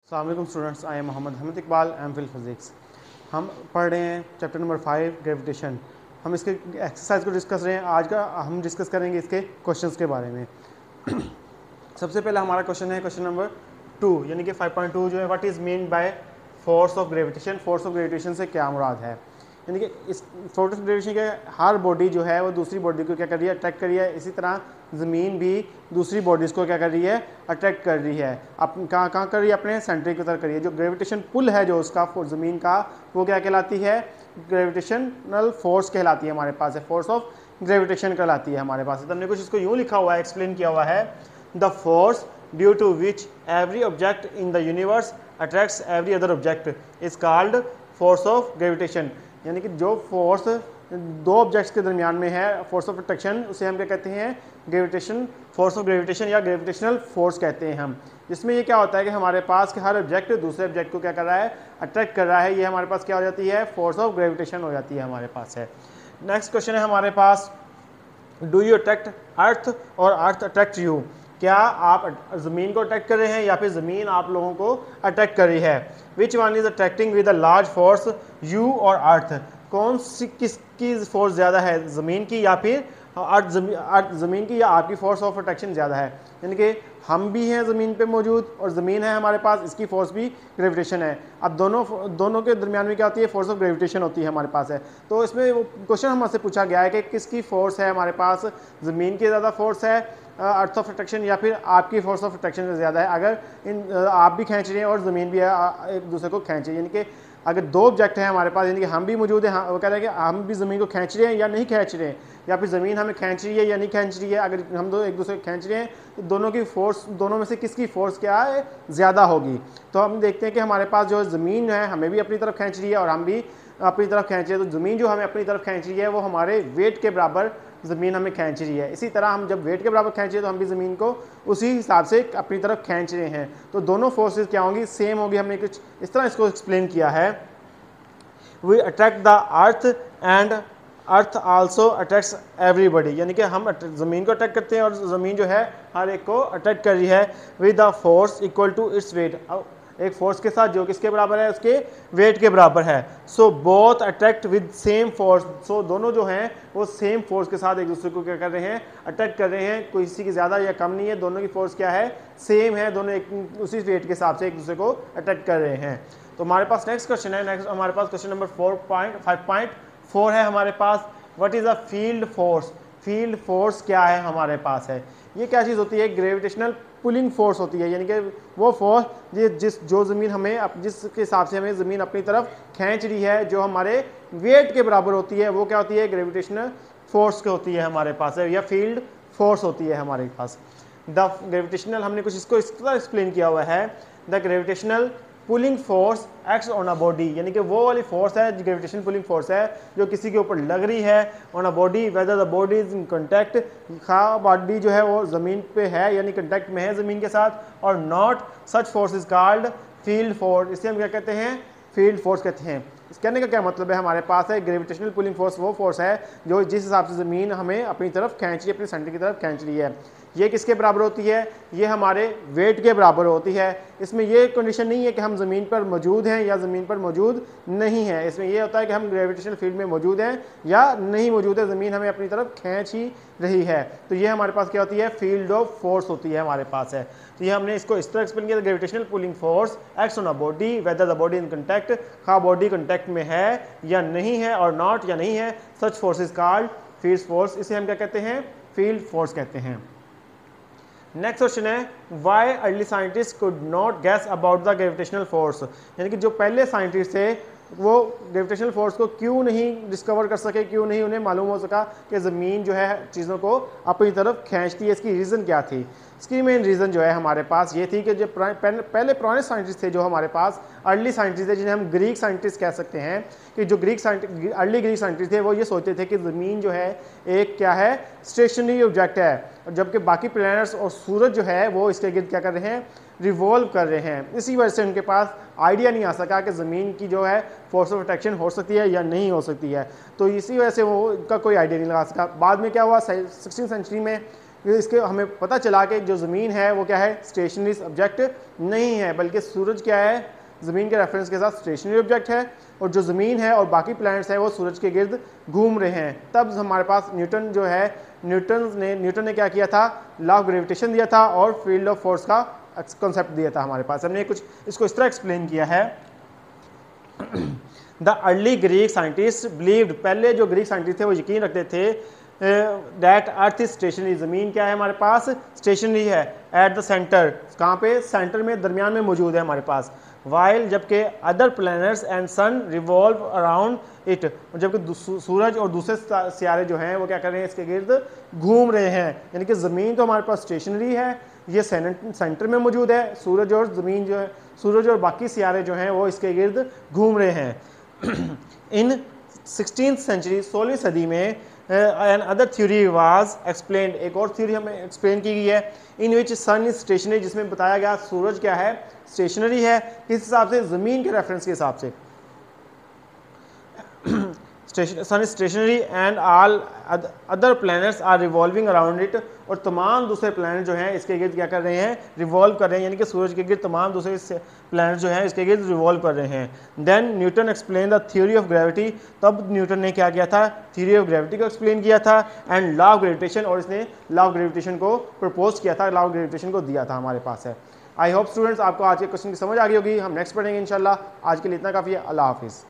अस्सलाम वालेकुम students, I am Mohammad Hamad Iqbal, M Phil physics. हम पढ़ रहे हैं चैप्टर नंबर 5 ग्रेविटेशन। हम इसके एक्सरसाइज को डिस्कस रहे हैं। आज का हम डिस्कस करेंगे इसके क्वेश्चंस के बारे में। सबसे पहले हमारा क्वेश्चन है क्वेश्चन नंबर 2, यानी कि 5.2 जो है, what is mean by force of gravitation. Force of gravitation से क्या मुराद है, यानी कि इस फोर्स ऑफ ग्रेविटेशन के हर बॉडी जो है वो दूसरी बॉडी को क्या कर रही है, अट्रैक्ट कर रही है। इसी तरह ज़मीन भी दूसरी बॉडीज़ को क्या कर रही है, अट्रैक्ट कर रही है। अब कहाँ कहाँ कर रही है, अपने सेंटर की तरफ कर रही है। जो ग्रेविटेशन पुल है जो उसका ज़मीन का, वो क्या कहलाती है, ग्रेविटेशनल फोर्स कहलाती है। हमारे पास है फोर्स ऑफ ग्रेविटेशन कहलाती है हमारे पास। तो हमने कुछ इसको यूँ लिखा हुआ है, एक्सप्लेन किया हुआ है, the force due to which every object in the universe attracts every other object is called force of gravitation. यानी कि जो फोर्स दो ऑब्जेक्ट्स के दरमियान में है, फोर्स ऑफ अट्रैक्शन, उसे हम क्या कहते हैं, ग्रेविटेशन, फोर्स ऑफ ग्रेविटेशन या ग्रेविटेशनल फोर्स कहते हैं हम। जिसमें ये क्या होता है कि हमारे पास के हर ऑब्जेक्ट दूसरे ऑब्जेक्ट को क्या कर रहा है, अट्रैक्ट कर रहा है। ये हमारे पास क्या हो जाती है, फोर्स ऑफ ग्रेविटेशन हो जाती है हमारे पास है। नेक्स्ट क्वेश्चन है हमारे पास, डू यू अट्रैक्ट अर्थ और अर्थ अट्रैक्ट यू। क्या आप ज़मीन को अट्रैक्ट कर रहे हैं या फिर ज़मीन आप लोगों को अट्रैक्ट कर रही है। Which one is attracting with a large force, you और अर्थ। कौन सी किसकी फोर्स ज़्यादा है, ज़मीन की या फिर अर्थ, ज़मीन की या आपकी फोर्स ऑफ अट्रैक्शन ज़्यादा है। यानी कि हम भी हैं ज़मीन पे मौजूद और ज़मीन है हमारे पास, इसकी फोर्स भी ग्रेविटेशन है। अब दोनों के दरमियान में क्या होती है, फोर्स ऑफ ग्रेविटेशन होती है हमारे पास है। तो इसमें वो क्वेश्चन हमसे पूछा गया है कि किसकी फोर्स है हमारे पास, ज़मीन की ज़्यादा फोर्स है अर्थ ऑफ अट्रैक्शन या फिर आपकी फोर्स ऑफ अट्रैक्शन ज़्यादा है। अगर आप भी खींच रहे हैं और ज़मीन भी एक दूसरे को खींच रही है, यानी कि अगर दो ऑब्जेक्ट हैं हमारे पास, यानी कि हम भी मौजूद हैं, वो कह रहे हैं कि हम भी ज़मीन को खींच रहे हैं या नहीं खींच रहे हैं, या फिर ज़मीन हमें खींच रही है या नहीं खींच रही है। अगर हम दो एक दूसरे को खींच रहे हैं तो दोनों की फोर्स, दोनों में से किसकी फोर्स क्या है, ज़्यादा होगी। तो हम देखते हैं कि हमारे पास जो ज़मीन है हमें भी अपनी तरफ खींच रही है और हम भी अपनी तरफ खींच रहे हैं। तो ज़मीन जो हमें अपनी तरफ खींच रही है वो हमारे वेट के बराबर ज़मीन हमें खींच रही है। इसी तरह हम जब वेट के बराबर खींच रहे हैं तो हम भी ज़मीन को उसी हिसाब से अपनी तरफ खींच रहे हैं। तो दोनों फोर्सेस क्या होंगी, सेम होगी। हमने कुछ इस तरह इसको एक्सप्लेन किया है, we attract the earth and earth also attracts everybody. यानी कि हम ज़मीन को अट्रैक्ट करते हैं और ज़मीन जो है हर एक को अट्रैक्ट कर रही है with the force equal to its weight, एक फोर्स के साथ जो किसके बराबर है, उसके वेट के बराबर है। So both attract with same force. So दोनों जो हैं वो सेम फोर्स के साथ एक दूसरे को क्या कर रहे हैं, अट्रैक्ट कर रहे हैं। कोई किसी की ज़्यादा या कम नहीं है, दोनों की फोर्स क्या है, सेम है। दोनों एक उसी वेट के हिसाब से एक दूसरे को अट्रैक्ट कर रहे हैं। तो हमारे पास नेक्स्ट क्वेश्चन है, नेक्स्ट हमारे पास क्वेश्चन नंबर 5.4 है हमारे पास, what is a field force. Field force क्या है हमारे पास है, ये क्या चीज़ होती है, ग्रेविटेशनल पुलिंग फोर्स होती है। यानी कि वो फोर्स जो ज़मीन हमें, जिसके हिसाब से हमें ज़मीन अपनी तरफ खींच रही है, जो हमारे वेट के बराबर होती है, वो क्या होती है, ग्रेविटेशनल फोर्स की होती है हमारे पास है, या फील्ड फोर्स होती है हमारे पास। द ग्रेविटेशनल, हमने कुछ इसको इस तरह एक्सप्लेन किया हुआ है, the gravitational pulling force acts on a body. यानी कि वो वाली फोर्स है, ग्रेविटेशन पुलिंग फोर्स है जो किसी के ऊपर लग रही है, on a body whether the body is in contact, खा बॉडी जो है वो ज़मीन पे है यानी कॉन्टैक्ट में है ज़मीन के साथ, और not such force is called field force. इसे हम क्या कहते हैं, फील्ड फोर्स कहते हैं। इस कहने का क्या मतलब है, हमारे पास है ग्रेविटेशनल पुलिंग फोर्स वो फोर्स है जो जिस हिसाब से ज़मीन हमें अपनी तरफ खींच रही है, अपने सेंटर की तरफ खींच रही है, ये किसके बराबर होती है, ये हमारे वेट के बराबर होती है। इसमें ये कंडीशन नहीं है कि हम ज़मीन पर मौजूद हैं या ज़मीन पर मौजूद नहीं है। इसमें ये होता है कि हम ग्रेविटेशनल फील्ड में मौजूद हैं या नहीं मौजूद है, ज़मीन हमें अपनी तरफ खींच ही रही है। तो ये हमारे पास क्या होती है, फील्ड ऑफ फोर्स होती है हमारे पास है। तो ये हमने इसको इस तरह एक्सप्लेन किया, gravitational pulling force acts on a body whether the body in contact, खा बॉडी कॉन्टैक्ट में है या नहीं है, और नॉट या नहीं है, such force is called field force. इसे हम क्या कहते हैं, फील्ड फोर्स कहते हैं। नेक्स्ट क्वेश्चन है, why early scientist could not guess about the gravitational force. यानी कि जो पहले साइंटिस्ट थे वो ग्रेविटेशनल फोर्स को क्यों नहीं डिस्कवर कर सके, क्यों नहीं उन्हें मालूम हो सका कि ज़मीन जो है चीज़ों को अपनी तरफ खींचती है। इसकी रीज़न क्या थी, इसकी मेन रीज़न जो है हमारे पास ये थी कि जो पहले पुराने साइंटिस्ट थे, जो हमारे पास अर्ली साइंटिस्ट थे, जिन्हें हम ग्रीक साइंटिस्ट कह सकते हैं, कि जो अर्ली ग्रीक साइंटिस्ट थे वो ये सोचते थे कि ज़मीन जो है एक क्या है, स्टेशनरी ऑब्जेक्ट है, और जबकि बाकी प्लैनेट्स और सूरज जो है वो इसके गिर्द क्या कर रहे हैं, रिवॉल्व कर रहे हैं। इसी वजह से उनके पास आइडिया नहीं आ सका कि ज़मीन की जो है फोर्स ऑफ अट्रैक्शन हो सकती है या नहीं हो सकती है। तो इसी वजह से वो उनका कोई आइडिया नहीं लगा सका। बाद में क्या हुआ, 16वीं सेंचुरी में इसके हमें पता चला कि जो ज़मीन है वो क्या है, स्टेशनरी ऑब्जेक्ट नहीं है, बल्कि सूरज क्या है, ज़मीन के रेफरेंस के साथ स्टेशनरी ऑब्जेक्ट है, और जो ज़मीन है और बाकी प्लैनेट्स हैं वो सूरज के गिर्द घूम रहे हैं। तब हमारे पास न्यूटन ने क्या किया था, लॉ ऑफ ग्रेविटेशन दिया था और फील्ड ऑफ फोर्स का कॉन्सेप्ट दिया था हमारे पास। हमने कुछ इसको इस तरह एक्सप्लेन किया है। The early Greek scientist believed, पहले जो ग्रीक साइंटिस्ट थे वो यकीन रखते थे दैट अर्थ इज स्टेशनरी, ज़मीन क्या है हमारे पास, स्टेशनरी है। एट द सेंटर, कहाँ पे, सेंटर में, दरमियान में मौजूद है हमारे पास। वाइल, जबकि other planets and sun revolve around it, जबकि सूरज और दूसरे सियारे जो हैं वो क्या कर रहे हैं, इसके गिर्द घूम रहे हैं। यानी कि ज़मीन तो हमारे पास स्टेशनरी है, ये सेंटर में मौजूद है, सूरज और ज़मीन जो है, सूरज और बाकी सियारे जो हैं वो इसके गिर्द घूम रहे हैं। इन 16th सेंचुरी, 16वीं सदी में an other theory was explained, एक और थ्योरी हमें एक्सप्लेन की गई है, इन विच सन इज स्टेशनरी, जिसमें बताया गया सूरज क्या है, स्टेशनरी है। किस हिसाब से, ज़मीन के रेफरेंस के हिसाब से। Sun is stationary and all other planets are revolving around it, और तमाम दूसरे प्लैनेट जो हैं इसके गिर्द क्या कर रहे हैं, रिवॉल्व कर रहे हैं, यानी कि सूरज के गिर्द तमाम दूसरे प्लैनेट जो हैं इसके गिर्द रिवॉल्व कर रहे हैं। Then Newton explain the theory of gravity, तब न्यूटन ने क्या किया था, थ्योरी ऑफ ग्रेविटी को एक्सप्लेन किया था, एंड लॉ ऑफ ग्रेविटेशन, और इसने लॉ ऑफ ग्रेविटेशन को प्रपोज किया था, लॉ ऑफ ग्रेविटेशन को दिया था हमारे पास है। आई होप स्टूडेंट्स आपको आज के क्वेश्चन की समझ आ गई होगी। हम नेक्स्ट पढ़ेंगे इंशाल्लाह। आज के लिए इतना काफ़ी है। अल्लाह हाफिज़।